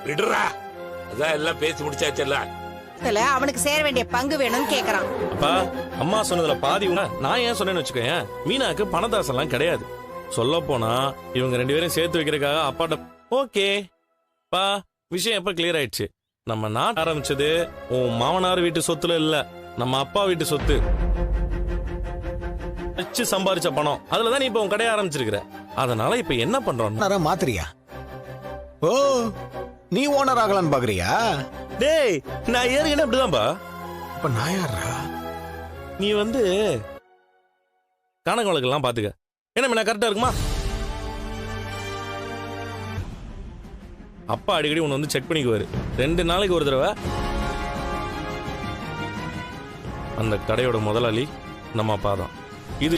விடுறா, அதான் எல்லாம் பேசி முடிச்சாச்சல்ல. அவனுக்கு சேர வேண்டிய பங்கு வேணும்னு கேக்குறான். அப்பா, அம்மா சொன்னதுல பாதி நான் ஏன் சொன்னேன்னு வச்சுக்கோயேன். மீனாக்கு பணதாசெல்லாம் கிடையாது. சொல்ல போனா இவங்க 2 பேரும் சேர்த்து வைக்கிறதுக்காக அப்பாட்ட ஓகே பா, விஷயம் எப்ப கிளியர் ஆயிடுச்சு. நம்ம நாட்டு ஆரம்பிச்சது உன் மாமனார் வீட்டு சொத்துல இல்ல, நம்ம அப்பா வீட்டு சொத்து. வச்சு சம்பாரிச்ச பணம் அதுலதான் நீ இப்ப உன் கடையை ஆரம்பிச்சிருக்கிற. அதனால இப்ப என்ன பண்றோம், மாத்திரியா? ஓ, நீ ஓனர் ஆகலான்னு பாக்குறியா? டேய், நான் ஏற்கனவே அப்படிதான்பா. இப்ப நான் யாரா? நீ கணக்கு வழக்கெல்லாம் பாத்துக்க. என்ன மீனா, கரெக்டா இருக்குமா? அப்பா அடிக்கடி உன்னை செக் பண்ணிக்குவாரு. 2 நாளைக்கு ஒரு தடவை. அந்த கடையோட முதலாளி நம்ம அப்பா தான். இது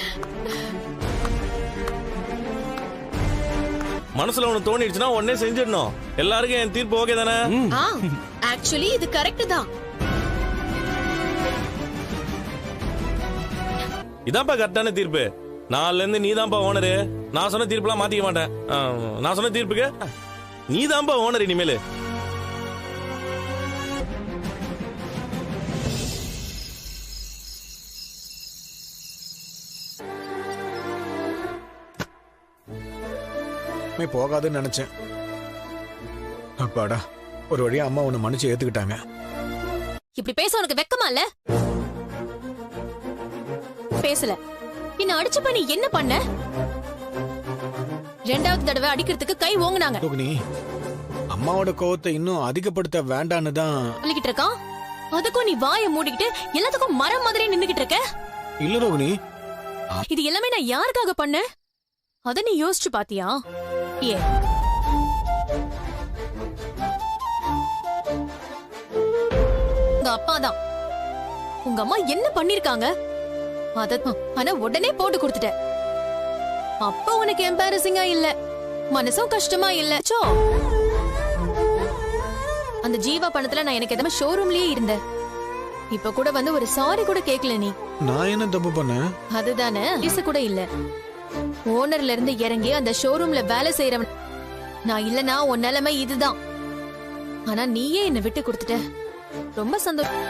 மனசுல ஒண்ணு தோணிடுச்சுன்னா உடனே செஞ்சிடணும். எல்லாருக்கும் என் தீர்ப்பு ஓகே தானே? ஆக்சுவலி இது கரெக்ட் தான். இதான்ப்பா கரெக்டான தீர்ப்பு. நாலுல இருந்து நீ தான்ப்பா ஓனரு. நான் சொன்ன தீர்ப்புலாம் மாத்திக்க மாட்டேன். நான் சொன்ன தீர்ப்புக்கு நீ தான்ப்பா ஓனர் இனிமேல். போகாதுன்னு நினைச்சேன். அப்பாடா, ஒரு வழியா அம்மா உன்னை மன்னிச்சு ஏத்துக்கிட்டாங்க. இப்படி பேச உனக்கு வெக்கமா இல்ல? பேசல. என்ன அடிச்சு பண்ணி என்ன பண்ண? 2வது தடவை அடிக்கிறதுக்கு கை ஓங்குனாங்க. ரோகிணி, அம்மாவோட கோவத்தை இன்னும் அதிகப்படுத்த வேண்டான்னு தான் சொல்லிக்கிட்டு இருக்கான். அதுக்கும் நீ வாயை மூடிக்கிட்டு எல்லாத்துக்கும் மரம் மாதிரி நின்னுகிட்டு இருக்க. இல்ல ரோகிணி, இது எல்லாமே நான் யாருக்காக பண்ண? அத நீ யோசிச்சு பாத்தியா? உங்க அப்பாதான். உங்க அம்மா என்ன பண்ணிருக்காங்க ஆனா உடனே போட்டு கொடுத்துட்ட. அப்ப உனக்கு எம்பாரசிங்கா இல்ல, மனசும் கஷ்டமா இல்ல. அந்த ஜீவா பணத்துல நான் எனக்கு எதமா ஷோரூம்லயே இருந்தேன். இப்ப கூட ஒரு சாரி கூட கேக்கல நீ. நான் என்ன தப்பு பண்ணேன்? அதுதானே கூட இல்ல. ஓனர்ல இருந்து இறங்கி அந்த ஷோரூம்ல வேலை செய்யறவன் நான் இல்லனா உன் நிலைமை இதுதான். ஆனா நீயே என்ன விட்டு கொடுத்துட்ட. ரொம்ப சந்தோஷம்.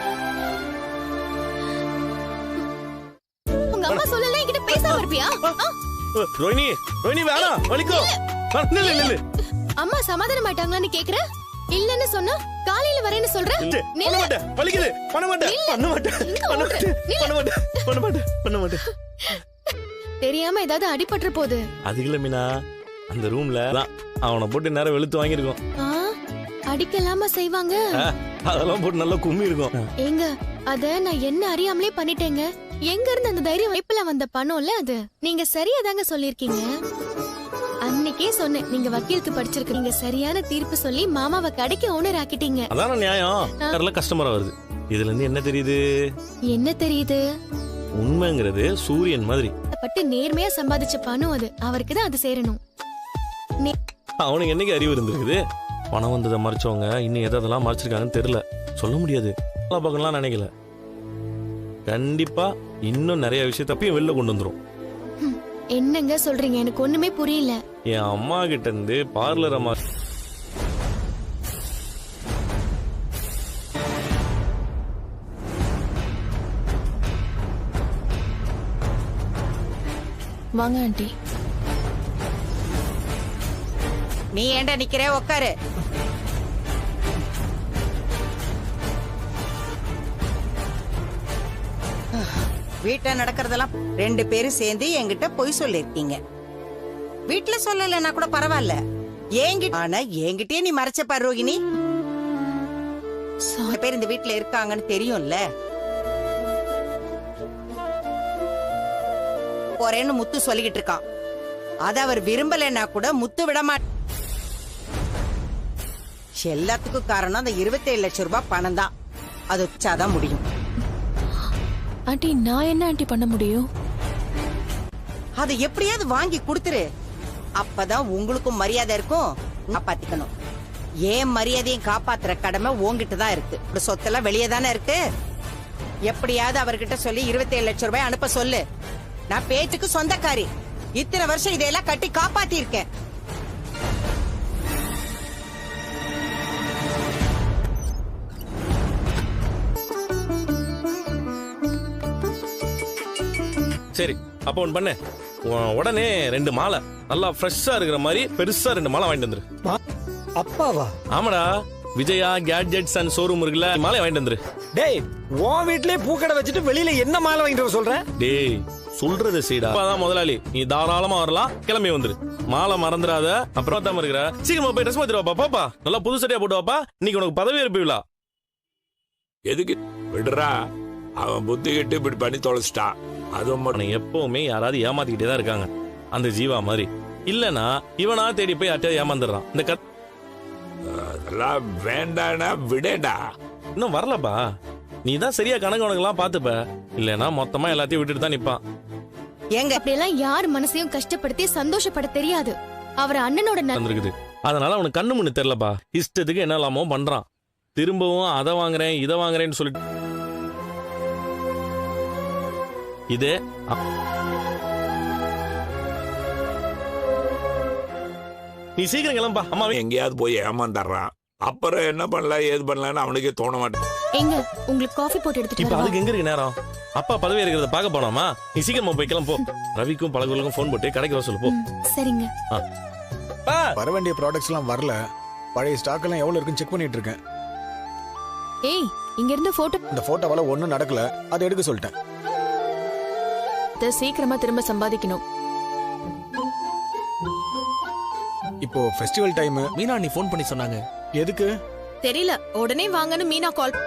உங்க அம்மா சொல்லல என்கிட்ட பேசாம இருப்பியா? ரோஹிணி, ரோஹிணி வேணாம், வலிக்கோ. நில்லு நில்லு. அம்மா சமாதானம் ஆயிட்டாங்களான்னு கேக்குற? இல்லன்னு சொன்னா காலையில வரேன்னு சொல்ற. பண்ண மாட்டேன், வலிக்குது. பண்ண மாட்டேன், பண்ண மாட்டேன், பண்ண மாட்டேன், பண்ண மாட்டேன், பண்ண மாட்டேன், பண்ண மாட்டேன். தெரியாம ஏதாவது அடிபட்டுற போது. அது இல்ல மீனா, அந்த ரூம்ல அவனை போட்டு நேரம் வெளுத்து வாங்கிருக்கோம். அடிக்கலாமா செய்வாங்க? அதெல்லாம் போட்டு நல்லா கும்மி இருக்கும். ஏங்க, அத நான் என்ன அறியாமலே பண்ணிட்டேங்க. எங்க இருந்து அந்த தைரியம் வைப்புல வந்த பணம்ல அது. நீங்க சரியா தாங்க சொல்லிருக்கீங்க. அன்னைக்கே சொன்னேன், நீங்க வக்கீலுக்கு படிச்சிருக்கீங்க. நீங்க சரியான தீர்ப்பு சொல்லி மாமாவை கடைக்கு ஓனர் ஆக்கிட்டீங்க. அதான நியாயம். கஸ்டமரா வருது. இதுல இருந்து என்ன தெரியுது? என்ன தெரியுது? உண்மைங்கிறது சூரியன் மாதிரி பட்டு நேர்மையா சம்பாதிச்ச பணம் அது. அவருக்கு தான் அது சேரணும். அவனுக்கு என்னைக்கு அறிவு இருந்திருக்குது? பணம் வந்ததை மறைச்சவங்க இன்னும் எதெல்லாம் மறைச்சிருக்காங்கன்னு தெரியல. சொல்ல முடியாது. பார்க்கலாம் நினைக்கல. கண்டிப்பா இன்னும் நிறைய விஷயம் தப்பியும் வெளில கொண்டு வந்துரும். என்னங்க சொல்றீங்க? எனக்கு ஒண்ணுமே புரியல. என் அம்மா கிட்ட இருந்து பார்லர் அம்மா வாங்க ஆண்டி. நீ ஏண்டா நிக்கிற? உட்காரு. வீட்டுல நடக்கிறதெல்லாம் 2 பேரும் சேர்ந்து என்கிட்ட பொய் சொல்லிருக்கீங்க. வீட்டுல சொல்லலன்னா கூட பரவாயில்ல, என்கிட்டயே நீ மறைச்ச பாரு ரோகிணி. பேர் இந்த வீட்டுல இருக்காங்கன்னு தெரியும்ல. போறேன்னு முத்து சொல்லிக்கிட்டு இருக்கான். அத அவர் விரும்பலன்னா கூட முத்து விட மாட்ட. எல்லாத்துக்கும் காரணம் அந்த 27 லட்சம் ரூபாய் பணம் தான். அது வச்சாதான் முடியும். ஆண்டி, நான் என்ன ஆண்டி பண்ண முடியும்? அதை எப்படியாவது வாங்கி கொடுத்துரு. அப்பதான் உங்களுக்கும் மரியாதை இருக்கும். காப்பாத்திக்கணும். ஏன் மரியாதையும் காப்பாத்துற கடமை உங்ககிட்ட தான் இருக்கு. சொத்தெல்லாம் வெளியே தானே இருக்கு. எப்படியாவது அவர்கிட்ட சொல்லி 27 லட்சம் ரூபாய் அனுப்ப சொல்லு. நான் பேச்சுக்கு சொந்தக்காரி. இத்தனை வருஷம் இதையெல்லாம் கட்டி காப்பாத்தி இருக்கேன். சரி அப்போ ஒன்று பண்ணு உடனே 2 மாலை நல்லா ஃப்ரெஷ்ஷா இருக்கிற மாதிரி பெருசா 2 மாலை வாங்கிட்டு வந்துரு. அப்பாவா? ஆமாடா, விஜயா கேட்ஜெட்ஸ் அண்ட் ஷோரூம் இருக்குல்ல, மாலை வாங்கிட்டு வந்துரு. டேய், உன் வீட்லயே பூக்கடை வச்சுட்டு வெளியில என்ன மாலை வாங்கிட்டு வர சொல்ற? டேய் சொல்றது சீடா, அதான் முதலாளி, நீ தாராளமா வரலாம், கிளம்பி வந்துரு. மாலை மறந்துடாத. அப்புறம் தான் இருக்கிற சீக்கிரமா போய் ட்ரெஸ் மாத்திட்டு வாப்பா. பாப்பா நல்லா புது சட்டையா போட்டு வாப்பா, இன்னைக்கு உனக்கு பதவி ஏற்பு. எதுக்கு விடுறா, அவன் புத்தி கிட்டு இப்படி பண்ணி தொலைச்சிட்டான். அதுவும் மட்டும் அவனை எப்பவுமே யாராவது ஏமாத்திக்கிட்டே தான் இருக்காங்க, அந்த ஜீவா மாதிரி. இல்லனா இவனா தேடி போய் யார்ட்டையாவது ஏமாந்துடுறான். இந்த அதெல்லாம் வேண்டானா விடேடா. இன்னும் வரலப்பா, நீ தான் சரியா கணக்கு உனக்கெல்லாம் பாத்துப்ப, இல்லனா மொத்தமா எல்லாத்தையும் விட்டுட்டு தான் நிப்பான். ஏங்க அப்படியெல்லாம் யார் மனசையும் கஷ்டப்படுத்தி சந்தோஷப்பட தெரியாது. அவர் அண்ணனோட இருக்குது, அதனால அவனுக்கு கண்ணு முன்னு தெரியலப்பா. இஷ்டத்துக்கு என்ன இல்லாமோ பண்றான். திரும்பவும் அதை வாங்குறேன் இதை வாங்குறேன்னு சொல்லிட்டு இது நீ சீக்கிரம் கிளம்பா. அம்மா எங்கேயாவது போய் ஏமாந்துடுறான். அப்புறம் என்ன பண்ணலாம் ஏது பண்ணலாம்னு அவனுக்கே தோண மாட்டேன். எங்க உங்களுக்கு காஃபி போட்டு எடுத்துட்டு இப்ப வரவா? அதுக்கு எங்க இருக்கு நேரம்? அப்பா பதவி இருக்கிறத பார்க்க போனாமா? நீ சீக்கிரமா போய் கிளம்போ. ரவிக்கும் பழகுகளுக்கும் ஃபோன் போட்டு கடைக்கு வர சொல்லு போ. சரிங்க. வர வேண்டிய ப்ராடக்ட்ஸ் எல்லாம் வரல. பழைய ஸ்டாக் எல்லாம் எவ்வளவு இருக்குன்னு செக் பண்ணிட்டு இருக்கேன். ஏய், இங்க இருந்து போட்டோ இந்த போட்டோவால ஒண்ணும் நடக்கல, அதை எடுக்க சொல்லிட்டேன். சீக்கிரமா திரும்ப சம்பாதிக்கணும். இப்போ ஃபெஸ்டிவல் டைம். மீனா நீ ஃபோன் பண்ணி சொன்னாங்க. எதுக்கு? தெரியல, உடனே வாங்கன்னு மீனா கால்